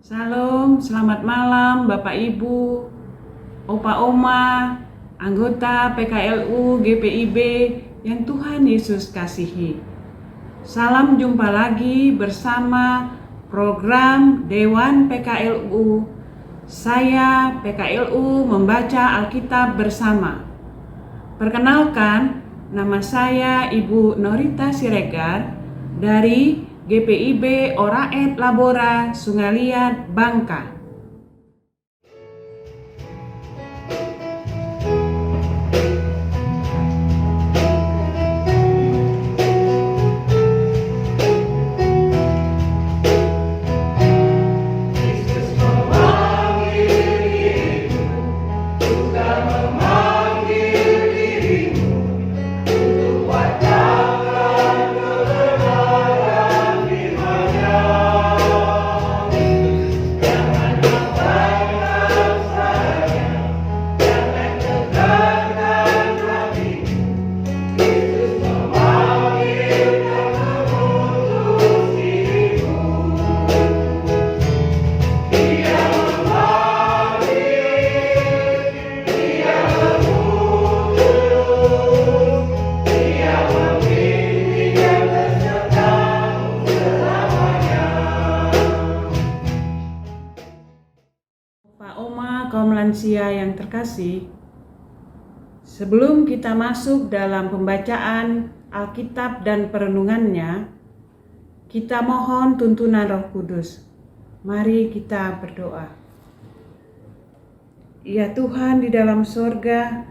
Salam, selamat malam Bapak Ibu, Opa Oma, anggota PKLU GPIB yang Tuhan Yesus kasihi. Salam jumpa lagi bersama program Dewan PKLU. Saya PKLU membaca Alkitab bersama. Perkenalkan, nama saya Ibu Norita Siregar dari GPIB Oraet Labora, Sungai Liat, Bangka. Pak Oma, kaum lansia yang terkasih, sebelum kita masuk dalam pembacaan Alkitab dan perenungannya, kita mohon tuntunan Roh Kudus. Mari kita berdoa. Ya Tuhan di dalam sorga,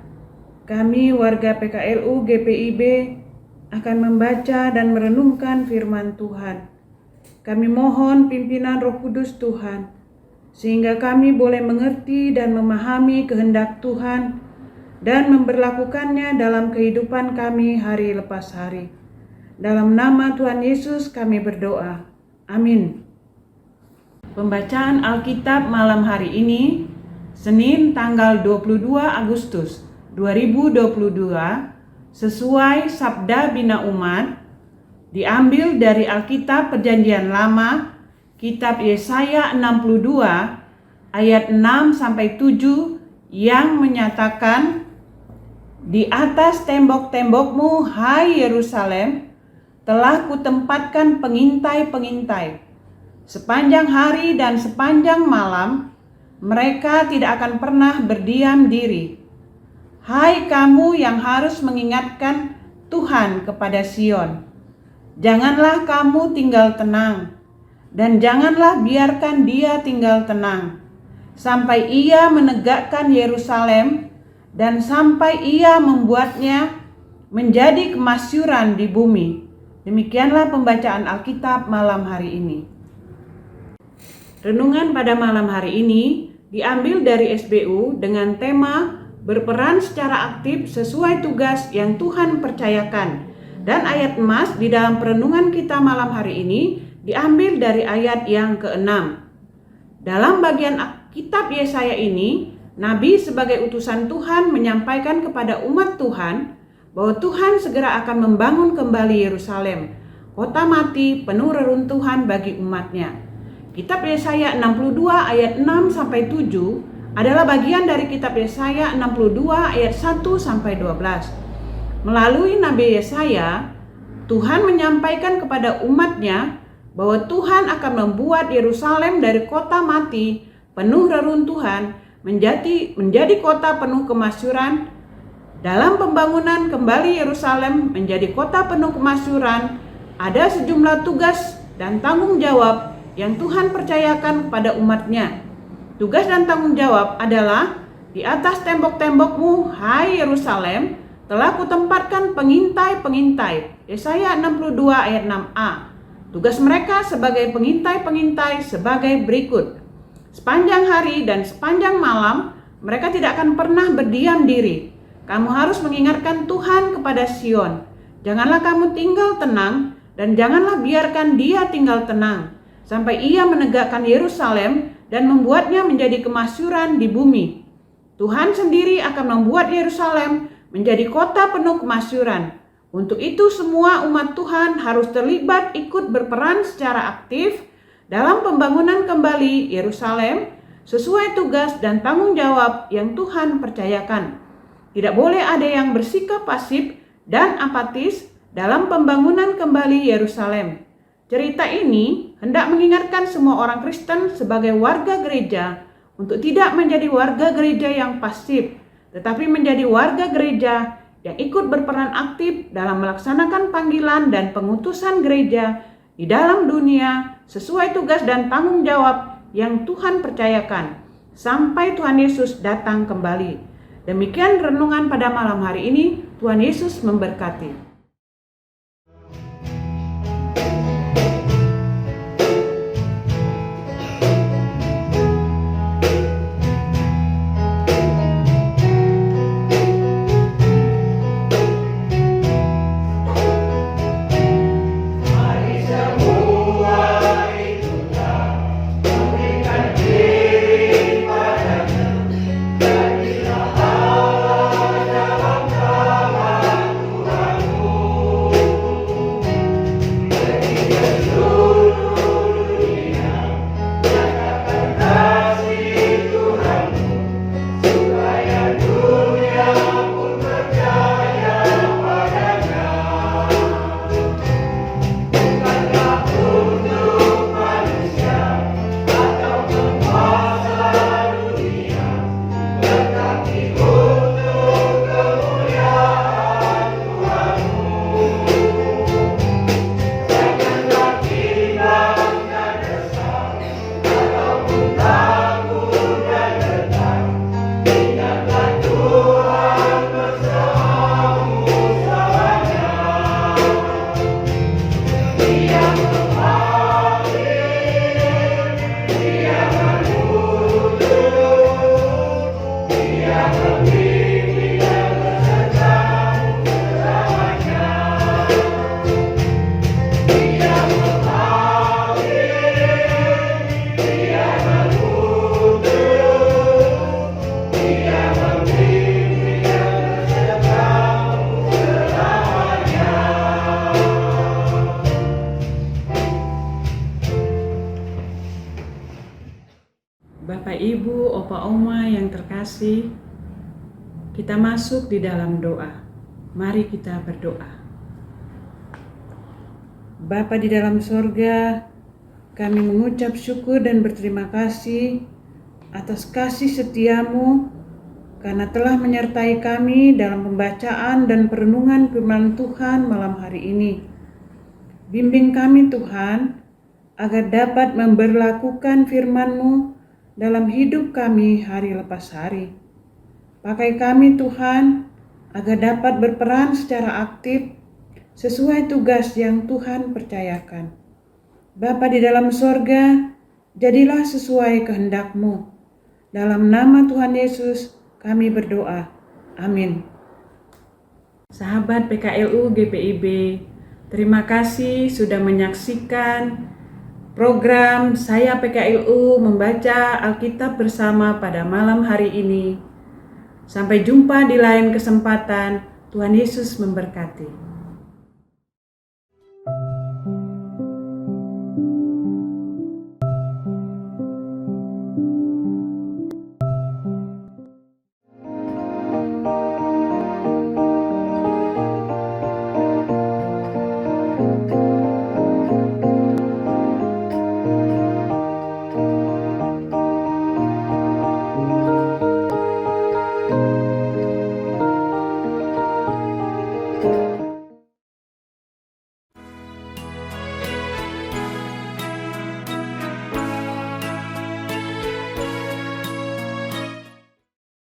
kami warga PKLU GPIB akan membaca dan merenungkan firman Tuhan. Kami mohon pimpinan Roh Kudus Tuhan, sehingga kami boleh mengerti dan memahami kehendak Tuhan dan memberlakukannya dalam kehidupan kami hari lepas hari. Dalam nama Tuhan Yesus kami berdoa. Amin. Pembacaan Alkitab malam hari ini, Senin tanggal 22 Agustus 2022, sesuai Sabda Bina Umat, diambil dari Alkitab Perjanjian Lama, Kitab Yesaya 62 ayat 6-7 yang menyatakan, "Di atas tembok-tembokmu, hai Yerusalem, telah kutempatkan pengintai-pengintai. Sepanjang hari dan sepanjang malam, mereka tidak akan pernah berdiam diri. Hai kamu yang harus mengingatkan Tuhan kepada Sion, janganlah kamu tinggal tenang, dan janganlah biarkan dia tinggal tenang, sampai ia menegakkan Yerusalem dan sampai ia membuatnya menjadi kemasyuran di bumi." Demikianlah pembacaan Alkitab malam hari ini. Renungan pada malam hari ini diambil dari SBU dengan tema berperan secara aktif sesuai tugas yang Tuhan percayakan. Dan ayat emas di dalam perenungan kita malam hari ini diambil dari ayat yang ke-6. Dalam bagian kitab Yesaya ini, Nabi sebagai utusan Tuhan menyampaikan kepada umat Tuhan bahwa Tuhan segera akan membangun kembali Yerusalem, kota mati penuh reruntuhan bagi umatnya. Kitab Yesaya 62 ayat 6-7 adalah bagian dari kitab Yesaya 62 ayat 1-12. Melalui Nabi Yesaya, Tuhan menyampaikan kepada umatnya bahwa Tuhan akan membuat Yerusalem dari kota mati penuh reruntuhan menjadi kota penuh kemasyuran. Dalam pembangunan kembali Yerusalem menjadi kota penuh kemasyuran, ada sejumlah tugas dan tanggung jawab yang Tuhan percayakan kepada umatnya. Tugas dan tanggung jawab adalah, "Di atas tembok-tembokmu, hai Yerusalem, telah kutempatkan pengintai-pengintai." Yesaya 62 ayat 6a. Tugas mereka sebagai pengintai-pengintai sebagai berikut. Sepanjang hari dan sepanjang malam, mereka tidak akan pernah berdiam diri. Kamu harus mengingatkan Tuhan kepada Sion. Janganlah kamu tinggal tenang, dan janganlah biarkan dia tinggal tenang, sampai ia menegakkan Yerusalem dan membuatnya menjadi kemasyuran di bumi. Tuhan sendiri akan membuat Yerusalem menjadi kota penuh kemasyuran. Untuk itu semua umat Tuhan harus terlibat ikut berperan secara aktif dalam pembangunan kembali Yerusalem sesuai tugas dan tanggung jawab yang Tuhan percayakan. Tidak boleh ada yang bersikap pasif dan apatis dalam pembangunan kembali Yerusalem. Cerita ini hendak mengingatkan semua orang Kristen sebagai warga gereja untuk tidak menjadi warga gereja yang pasif, tetapi menjadi warga gereja yang ikut berperan aktif dalam melaksanakan panggilan dan pengutusan gereja di dalam dunia sesuai tugas dan tanggung jawab yang Tuhan percayakan sampai Tuhan Yesus datang kembali. Demikian renungan pada malam hari ini. Tuhan Yesus memberkati. Bapak, Ibu, Opa, Oma yang terkasih, kita masuk di dalam doa. Mari kita berdoa. Bapa di dalam sorga, kami mengucap syukur dan berterima kasih atas kasih setiamu karena telah menyertai kami dalam pembacaan dan perenungan firman Tuhan malam hari ini. Bimbing kami Tuhan, agar dapat memberlakukan firman-Mu dalam hidup kami hari lepas hari. Pakai kami Tuhan, agar dapat berperan secara aktif sesuai tugas yang Tuhan percayakan. Bapa di dalam sorga, jadilah sesuai kehendak-Mu. Dalam nama Tuhan Yesus kami berdoa. Amin. Sahabat PKLU GPIB, terima kasih sudah menyaksikan program Saya PKLU membaca Alkitab bersama pada malam hari ini. Sampai jumpa di lain kesempatan. Tuhan Yesus memberkati.